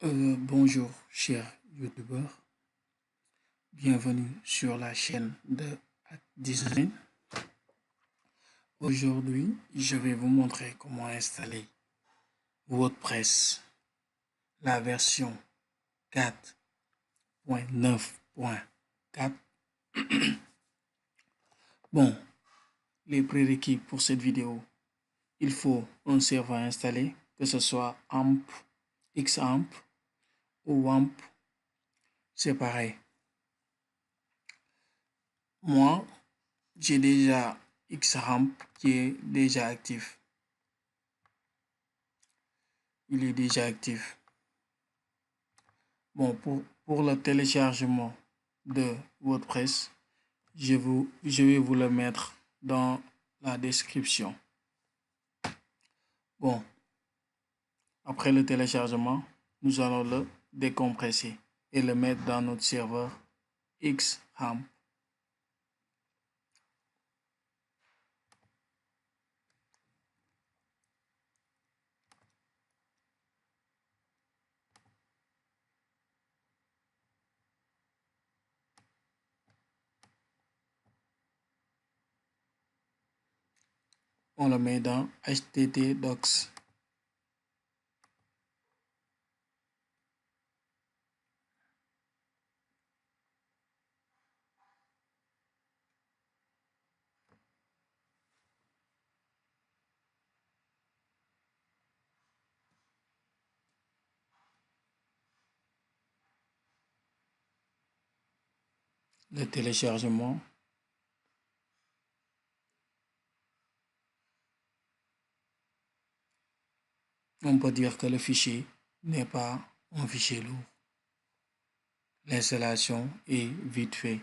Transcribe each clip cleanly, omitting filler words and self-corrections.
Bonjour, chers youtubeurs. Bienvenue sur la chaîne de Design. Aujourd'hui, je vais vous montrer comment installer WordPress, la version 4.9.4. Bon, les prérequis pour cette vidéo, il faut un serveur installé, que ce soit AMP, XAMPP ou WAMP, c'est pareil. Moi, j'ai déjà XAMPP qui est déjà actif. Il est déjà actif. Bon, pour le téléchargement de WordPress, je vais vous le mettre dans la description. Bon, après le téléchargement, nous allons le décompresser et le mettre dans notre serveur XAMPP. On le met dans htdocs. Le téléchargement. On peut dire que le fichier n'est pas un fichier lourd. L'installation est vite fait.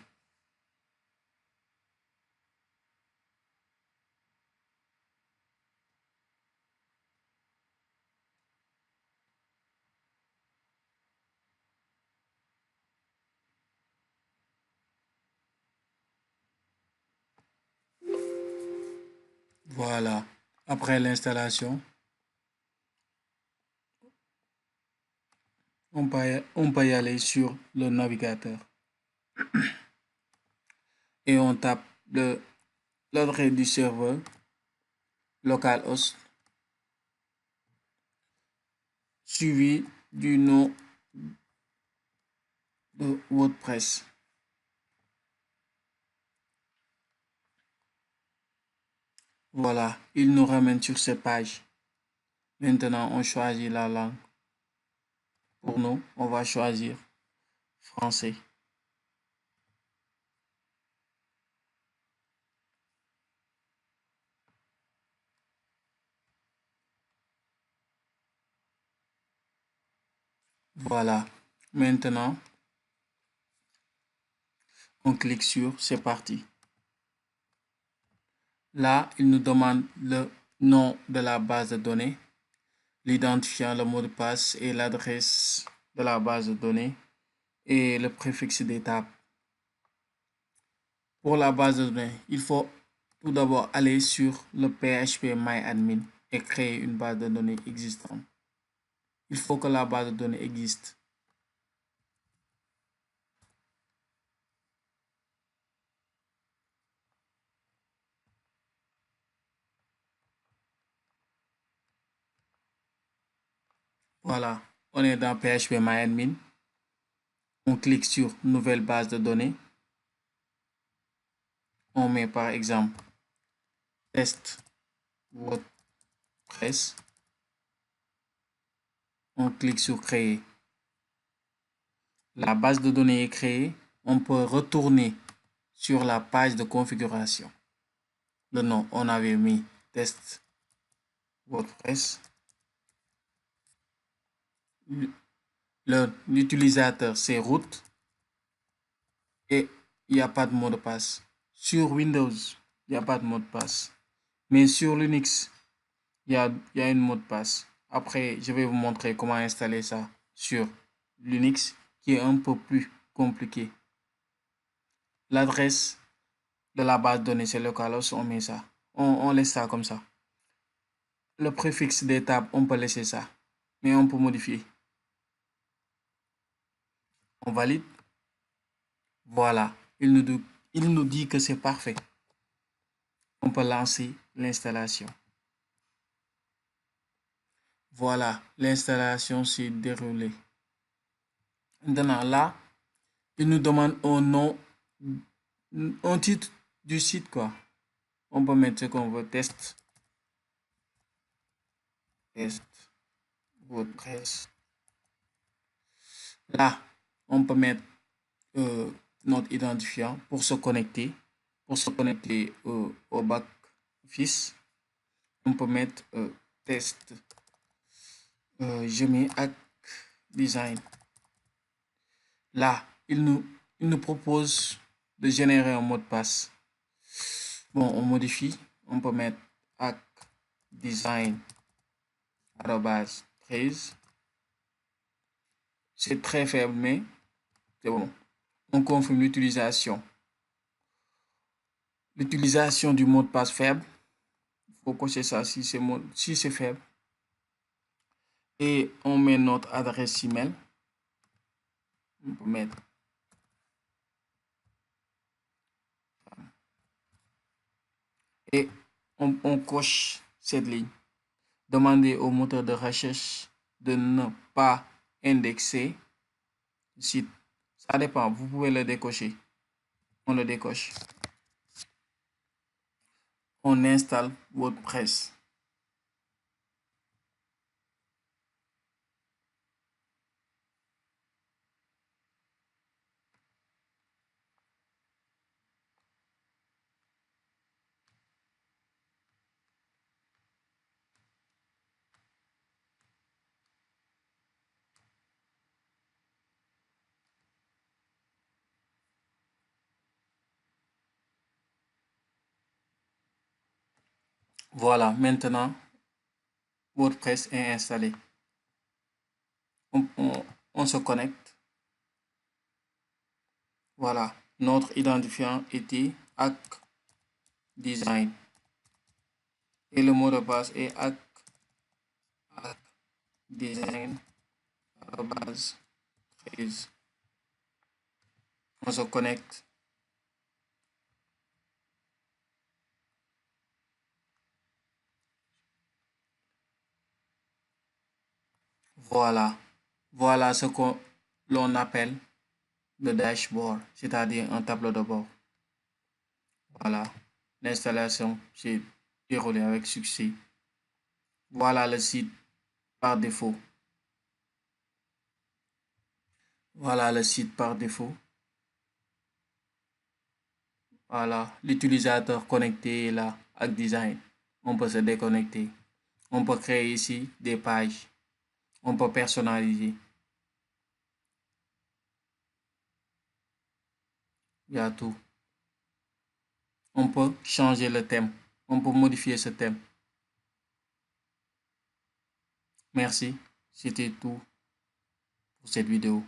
Voilà. Après l'installation, on peut y aller sur le navigateur et on tape l'adresse du serveur localhost suivi du nom de WordPress. Voilà, il nous ramène sur cette page. Maintenant, on choisit la langue. Pour nous, on va choisir français. Voilà. Maintenant, on clique sur c'est parti. Là, il nous demande le nom de la base de données, l'identifiant, le mot de passe et l'adresse de la base de données et le préfixe d'étape. Pour la base de données, il faut tout d'abord aller sur le phpMyAdmin et créer une base de données existante. Il faut que la base de données existe. Voilà, on est dans phpMyAdmin. On clique sur nouvelle base de données. On met par exemple test WordPress. On clique sur créer. La base de données est créée. On peut retourner sur la page de configuration. Le nom, on avait mis test WordPress. L'utilisateur, c'est root. Et il n'y a pas de mot de passe. Sur Windows, il n'y a pas de mot de passe. Mais sur Linux, il y a un mot de passe. Après, je vais vous montrer comment installer ça sur Linux, qui est un peu plus compliqué. L'adresse de la base de données, c'est localhost, on met ça. On laisse ça comme ça. Le préfixe d'étape, on peut laisser ça. Mais on peut modifier. On valide. Voilà, il nous dit que c'est parfait. On peut lancer l'installation. Voilà, l'installation s'est déroulée. Maintenant, là, il nous demande un nom, un titre du site, quoi. On peut mettre ce qu'on veut, test WordPress. Là, on peut mettre notre identifiant pour se connecter. Pour se connecter au back office, on peut mettre test. Je mets Hack Design. Là, il nous propose de générer un mot de passe. Bon, on modifie. On peut mettre Hack Design @13. C'est très faible, mais c'est bon. On confirme l'utilisation. L'utilisation du mot de passe faible. Il faut cocher ça si c'est faible. Et on met notre adresse email. On peut mettre et on coche cette ligne. Demandez au moteur de recherche de ne pas indexer le site. Ça dépend, vous pouvez le décocher. On le décoche. On installe WordPress. Voilà, maintenant, WordPress est installé. On se connecte. Voilà, notre identifiant était Hack Design. Et le mot de passe est Hack Design @13. On se connecte. Voilà. Voilà ce que l'on appelle le dashboard, c'est-à-dire un tableau de bord. Voilà. L'installation s'est déroulée avec succès. Voilà le site par défaut. Voilà le site par défaut. Voilà. L'utilisateur connecté est là avec Design. On peut se déconnecter. On peut créer ici des pages. On peut personnaliser. Il y a tout. On peut changer le thème. On peut modifier ce thème. Merci. C'était tout pour cette vidéo.